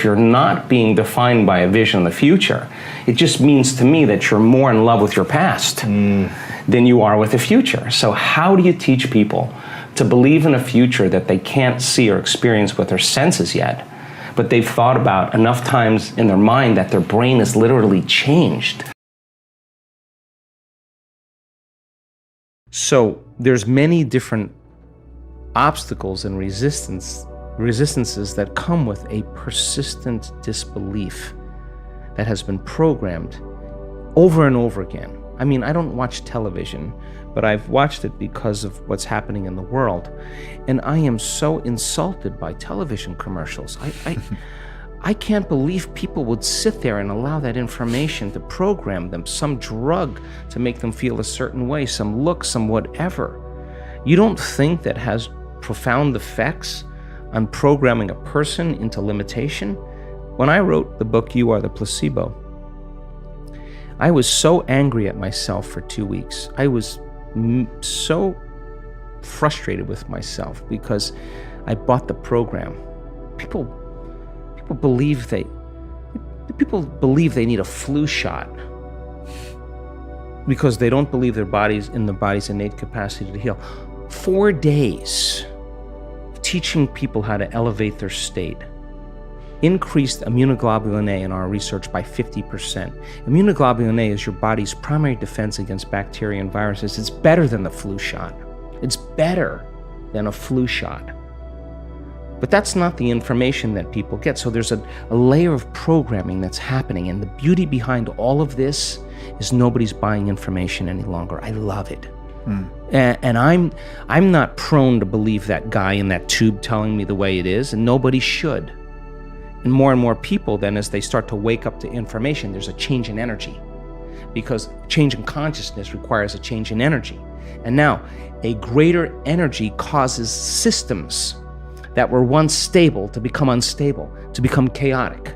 you're not being defined by a vision of the future, it just means to me that you're more in love with your past than you are with the future. So how do you teach people to believe in a future that they can't see or experience with their senses yet, but they've thought about enough times in their mind that their brain is literally changed? So there's many different obstacles and resistances that come with a persistent disbelief that has been programmed over and over again. I mean, I don't watch television, but I've watched it because of what's happening in the world. And I am so insulted by television commercials. I can't believe people would sit there and allow that information to program them, some drug to make them feel a certain way, some look, some whatever. You don't think that has profound effects on programming a person into limitation? When I wrote the book, You Are the Placebo, I was so angry at myself for 2 weeks. I was so frustrated with myself because I bought the program. People believe they need a flu shot because they don't believe their body's innate capacity to heal. 4 days teaching people how to elevate their state increased immunoglobulin A in our research by 50%. Immunoglobulin A is your body's primary defense against bacteria and viruses. It's better than the flu shot. It's better than a flu shot. But that's not the information that people get. So there's a layer of programming that's happening, and the beauty behind all of this is nobody's buying information any longer. I love it. And I'm not prone to believe that guy in that tube telling me the way it is, and nobody should. And more people then, as they start to wake up to information, there's a change in energy, because change in consciousness requires a change in energy. And now a greater energy causes systems that were once stable to become unstable, to become chaotic.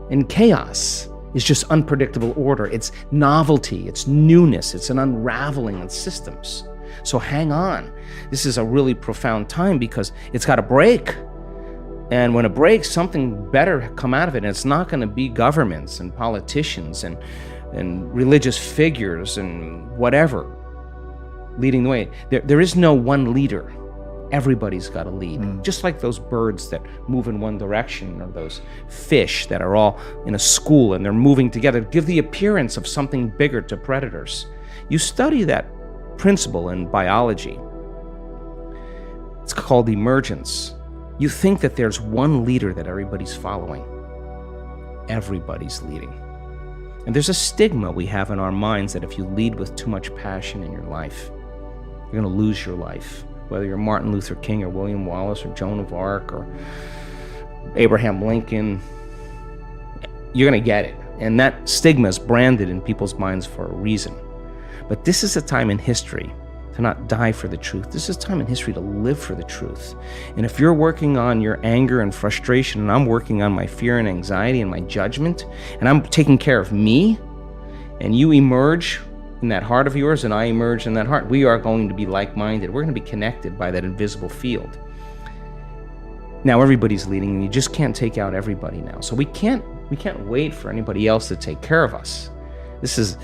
And chaos is just unpredictable order. It's novelty, it's newness, it's an unraveling of systems. So hang on. This is a really profound time because it's got to break. And when it breaks, something better come out of it. And it's not going to be governments and politicians and religious figures and whatever leading the way. There is no one leader. Everybody's got to lead. Just like those birds that move in one direction, or those fish that are all in a school and they're moving together, give the appearance of something bigger to predators. You study that principle in biology. It's called emergence. You think that there's one leader that everybody's following. Everybody's leading. And there's a stigma we have in our minds that if you lead with too much passion in your life, you're going to lose your life. Whether you're Martin Luther King or William Wallace or Joan of Arc or Abraham Lincoln, you're going to get it. And that stigma is branded in people's minds for a reason. But this is a time in history to not die for the truth. This is a time in history to live for the truth. And if you're working on your anger and frustration, and I'm working on my fear and anxiety and my judgment, and I'm taking care of me, and you emerge in that heart of yours, and I emerge in that heart, we are going to be like-minded. We're going to be connected by that invisible field. Now everybody's leading, and you just can't take out everybody now. So we can't wait for anybody else to take care of us. This is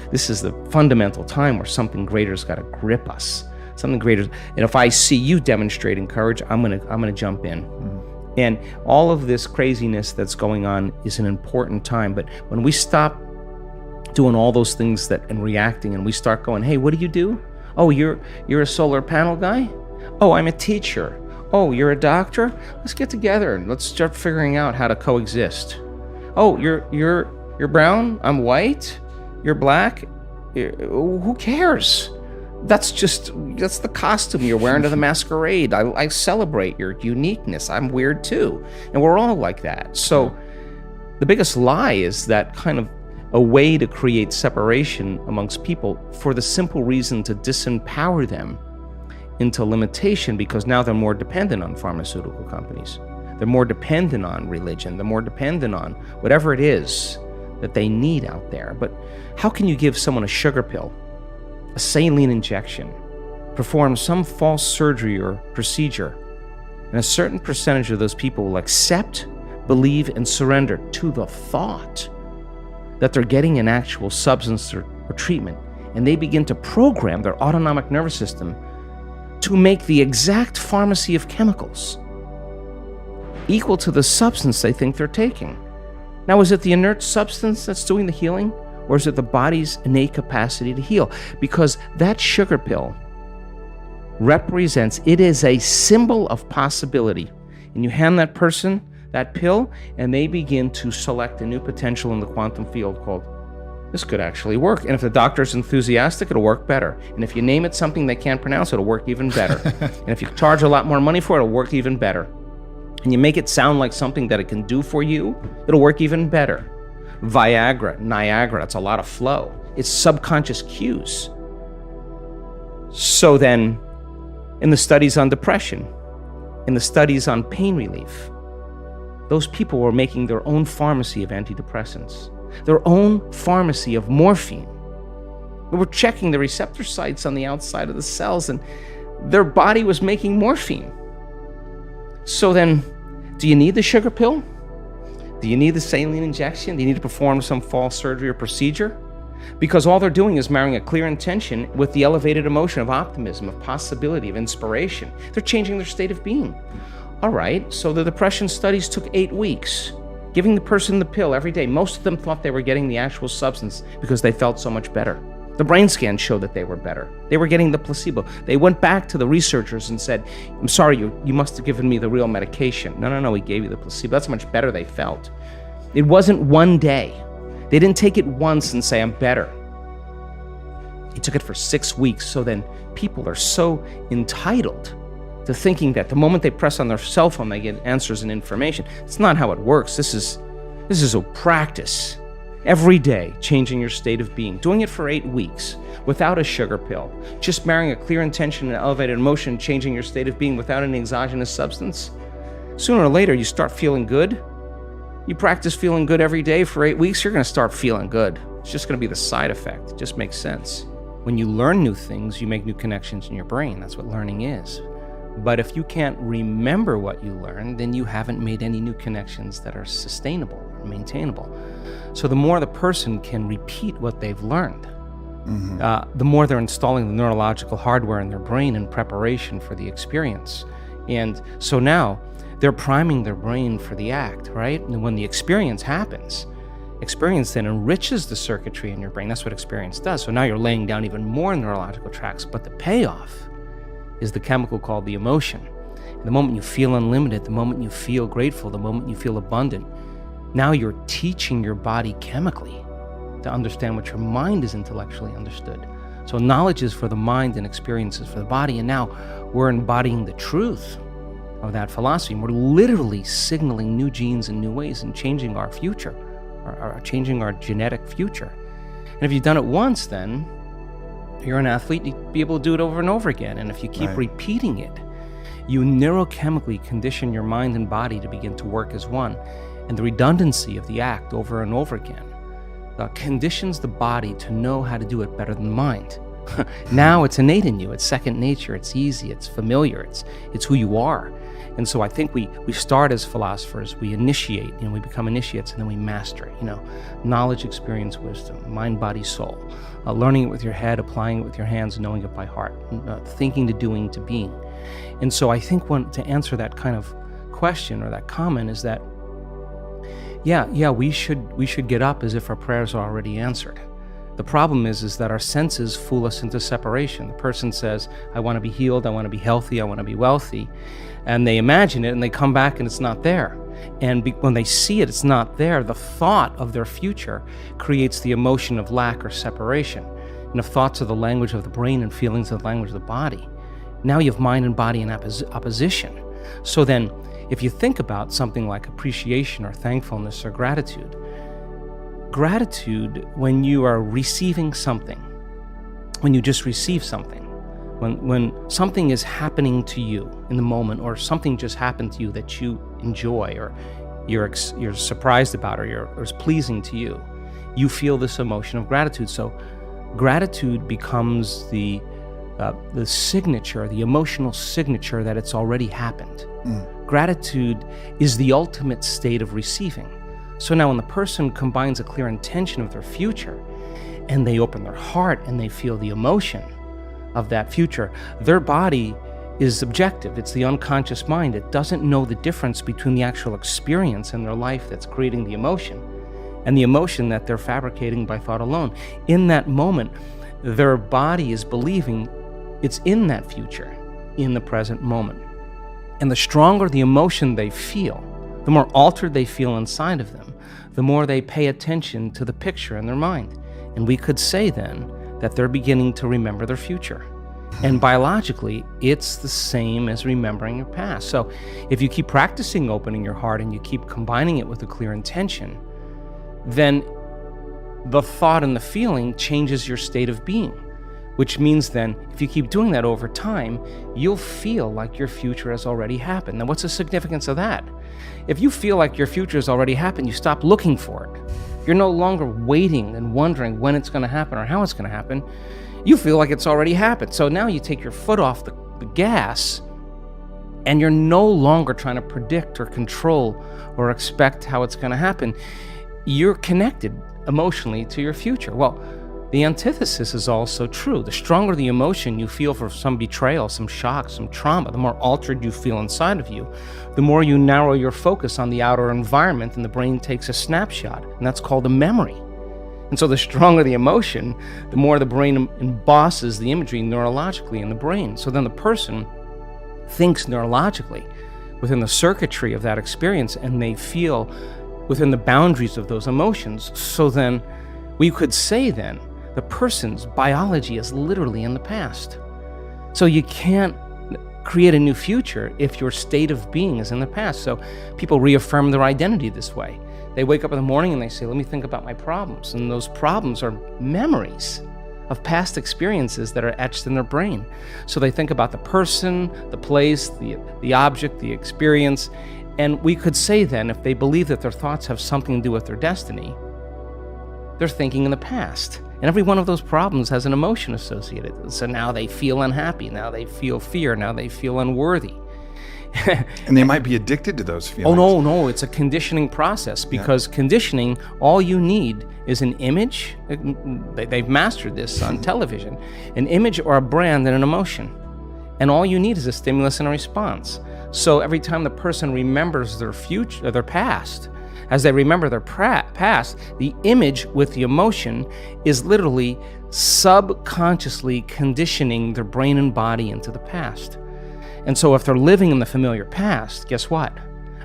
the fundamental time where something greater's got to grip us. Something greater. And if I see you demonstrating courage, I'm gonna jump in. And all of this craziness that's going on is an important time. But when we stop doing all those things and reacting, and we start going, hey, what do you do? Oh, you're a solar panel guy? Oh, I'm a teacher. Oh, you're a doctor? Let's get together and let's start figuring out how to coexist. Oh, you're brown, I'm white, you're black. Who cares? That's the costume you're wearing to the masquerade. I celebrate your uniqueness. I'm weird too. And we're all like that. So the biggest lie is that kind of a way to create separation amongst people for the simple reason to disempower them into limitation, because now they're more dependent on pharmaceutical companies. They're more dependent on religion. They're more dependent on whatever it is that they need out there. But how can you give someone a sugar pill, a saline injection, perform some false surgery or procedure, and a certain percentage of those people will accept, believe, and surrender to the thought that they're getting an actual substance or treatment, and they begin to program their autonomic nervous system to make the exact pharmacy of chemicals equal to the substance they think they're taking. Now, is it the inert substance that's doing the healing, or is it the body's innate capacity to heal? Because that sugar pill represents, it is a symbol of possibility. And you hand that person that pill, and they begin to select a new potential in the quantum field called, this could actually work. And if the doctor's enthusiastic, it'll work better. And if you name it something they can't pronounce, it'll work even better. And if you charge a lot more money for it, it'll work even better. And you make it sound like something that it can do for you, it'll work even better. Viagra, Niagara, it's a lot of flow. It's subconscious cues. So then, in the studies on depression, in the studies on pain relief, those people were making their own pharmacy of antidepressants, their own pharmacy of morphine. They were checking the receptor sites on the outside of the cells, and their body was making morphine. So then, do you need the sugar pill? Do you need the saline injection? Do you need to perform some false surgery or procedure? Because all they're doing is marrying a clear intention with the elevated emotion of optimism, of possibility, of inspiration. They're changing their state of being. All right, so the depression studies took 8 weeks, giving the person the pill every day. Most of them thought they were getting the actual substance because they felt so much better. The brain scans showed that they were better. They were getting the placebo. They went back to the researchers and said, I'm sorry, you must have given me the real medication. No, we gave you the placebo. That's how much better they felt. It wasn't one day. They didn't take it once and say, I'm better. He took it for 6 weeks. So then people are so entitled to thinking that the moment they press on their cell phone, they get answers and information. It's not how it works. This is a practice. Every day, changing your state of being, doing it for 8 weeks without a sugar pill, just marrying a clear intention and elevated emotion, changing your state of being without any exogenous substance. Sooner or later, you start feeling good. You practice feeling good every day for 8 weeks, you're going to start feeling good. It's just going to be the side effect. It just makes sense. When you learn new things, you make new connections in your brain. That's what learning is. But if you can't remember what you learned, then you haven't made any new connections that are sustainable or maintainable. So the more the person can repeat what they've learned, the more they're installing the neurological hardware in their brain in preparation for the experience. And so now they're priming their brain for the act, right? And when the experience happens, experience then enriches the circuitry in your brain. That's what experience does. So now you're laying down even more neurological tracks, but the payoff is the chemical called the emotion. And the moment you feel unlimited, the moment you feel grateful, the moment you feel abundant, now you're teaching your body chemically to understand what your mind is intellectually understood. So knowledge is for the mind and experiences for the body. And now we're embodying the truth of that philosophy. And we're literally signaling new genes in new ways and changing our future, or changing our genetic future. And if you've done it once, then you're an athlete, you'd be able to do it over and over again. And if you keep repeating it, you neurochemically condition your mind and body to begin to work as one. And the redundancy of the act over and over again conditions the body to know how to do it better than the mind. Now it's innate in you. It's second nature. It's easy. It's familiar. It's who you are. And so I think we start as philosophers. We initiate, we become initiates, and then we master it. Knowledge, experience, wisdom, mind, body, soul. Learning it with your head, applying it with your hands, knowing it by heart, thinking to doing to being. And so I think to answer that kind of question or that comment is that, we should get up as if our prayers are already answered. The problem is that our senses fool us into separation. The person says, I want to be healed, I want to be healthy, I want to be wealthy. And they imagine it and they come back and it's not there. And when they see it, it's not there. The thought of their future creates the emotion of lack or separation. And if thoughts are the language of the brain and feelings are the language of the body, now you have mind and body in opposition. So then, if you think about something like appreciation or thankfulness or gratitude, when you are receiving something, when you just receive something, when something is happening to you in the moment, or something just happened to you that you enjoy, or you're surprised about, or is pleasing to you, you feel this emotion of gratitude. So gratitude becomes the signature, the emotional signature that it's already happened. gratitude is the ultimate state of receiving. So now when the person combines a clear intention of their future and they open their heart and they feel the emotion of that future, their body is objective. It's the unconscious mind. It doesn't know the difference between the actual experience in their life that's creating the emotion and the emotion that they're fabricating by thought alone. In that moment, their body is believing it's in that future, in the present moment. And the stronger the emotion they feel, the more altered they feel inside of them, the more they pay attention to the picture in their mind. And we could say then that they're beginning to remember their future. And biologically, it's the same as remembering your past. So if you keep practicing opening your heart and you keep combining it with a clear intention, then the thought and the feeling changes your state of being, which means then if you keep doing that over time, you'll feel like your future has already happened. Now, what's the significance of that? If you feel like your future has already happened, you stop looking for it. You're no longer waiting and wondering when it's going to happen or how it's going to happen. You feel like it's already happened. So now you take your foot off the gas and you're no longer trying to predict or control or expect how it's going to happen. You're connected emotionally to your future. Well, the antithesis is also true. The stronger the emotion you feel for some betrayal, some shock, some trauma, the more altered you feel inside of you, the more you narrow your focus on the outer environment and the brain takes a snapshot, and that's called a memory. And so the stronger the emotion, the more the brain embosses the imagery neurologically in the brain. So then the person thinks neurologically within the circuitry of that experience, and they feel within the boundaries of those emotions. So then we could say then the person's biology is literally in the past. So you can't create a new future if your state of being is in the past. So people reaffirm their identity this way. They wake up in the morning and they say, let me think about my problems. And those problems are memories of past experiences that are etched in their brain. So they think about the person, the place, the object, the experience. And we could say then, if they believe that their thoughts have something to do with their destiny, they're thinking in the past. And every one of those problems has an emotion associated. So now they feel unhappy, now they feel fear, now they feel unworthy. And they might be addicted to those feelings. Oh, no, it's a conditioning process, because conditioning, all you need is an image. They've mastered this on television. An image or a brand and an emotion. And all you need is a stimulus and a response. So every time the person remembers their future, their past, as they remember their past, the image with the emotion is literally subconsciously conditioning their brain and body into the past. And so if they're living in the familiar past, guess what?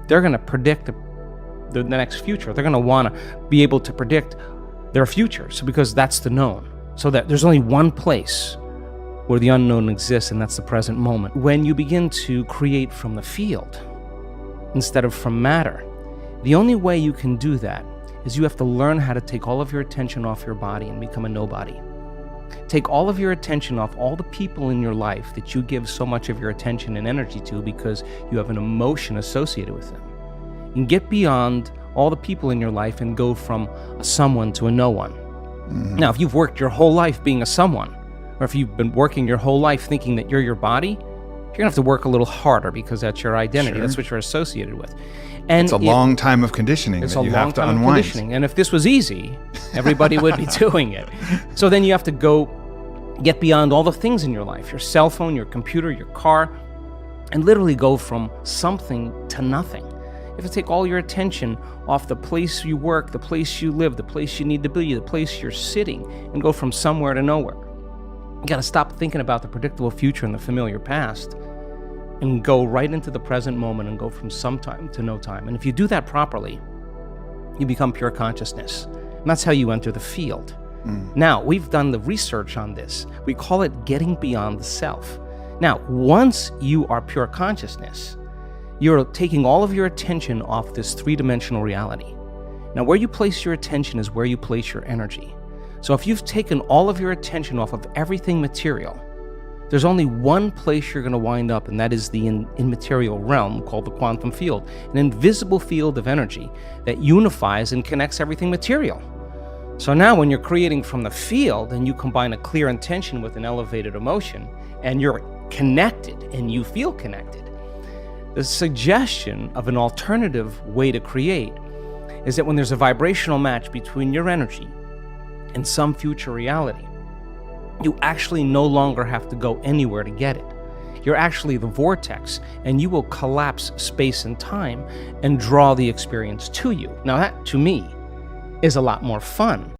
They're going to predict the next future. They're going to want to be able to predict their future. So because that's the known. So that there's only one place where the unknown exists, and that's the present moment. When you begin to create from the field instead of from matter, the only way you can do that is you have to learn how to take all of your attention off your body and become a nobody. Take all of your attention off all the people in your life that you give so much of your attention and energy to because you have an emotion associated with them. And get beyond all the people in your life and go from a someone to a no one. Mm-hmm. Now, if you've worked your whole life being a someone, or if you've been working your whole life thinking that you're your body, you're gonna have to work a little harder because that's your identity. Sure. That's what you're associated with. And it's a long time of conditioning that you have to unwind. And if this was easy, everybody would be doing it. So then you have to go get beyond all the things in your life, your cell phone, your computer, your car, and literally go from something to nothing. You have to take all your attention off the place you work, the place you live, the place you need to be, the place you're sitting, and go from somewhere to nowhere. You got to stop thinking about the predictable future and the familiar past and go right into the present moment and go from some time to no time. And if you do that properly, you become pure consciousness. And that's how you enter the field. Now, we've done the research on this. We call it getting beyond the self. Now, once you are pure consciousness, you're taking all of your attention off this three-dimensional reality. Now, where you place your attention is where you place your energy. So if you've taken all of your attention off of everything material, there's only one place you're going to wind up, and that is the immaterial realm called the quantum field, an invisible field of energy that unifies and connects everything material. So now when you're creating from the field and you combine a clear intention with an elevated emotion, and you're connected and you feel connected, The suggestion of an alternative way to create is that when there's a vibrational match between your energy and some future reality, you actually no longer have to go anywhere to get it. You're actually the vortex, and you will collapse space and time and draw the experience to you. Now that, to me, is a lot more fun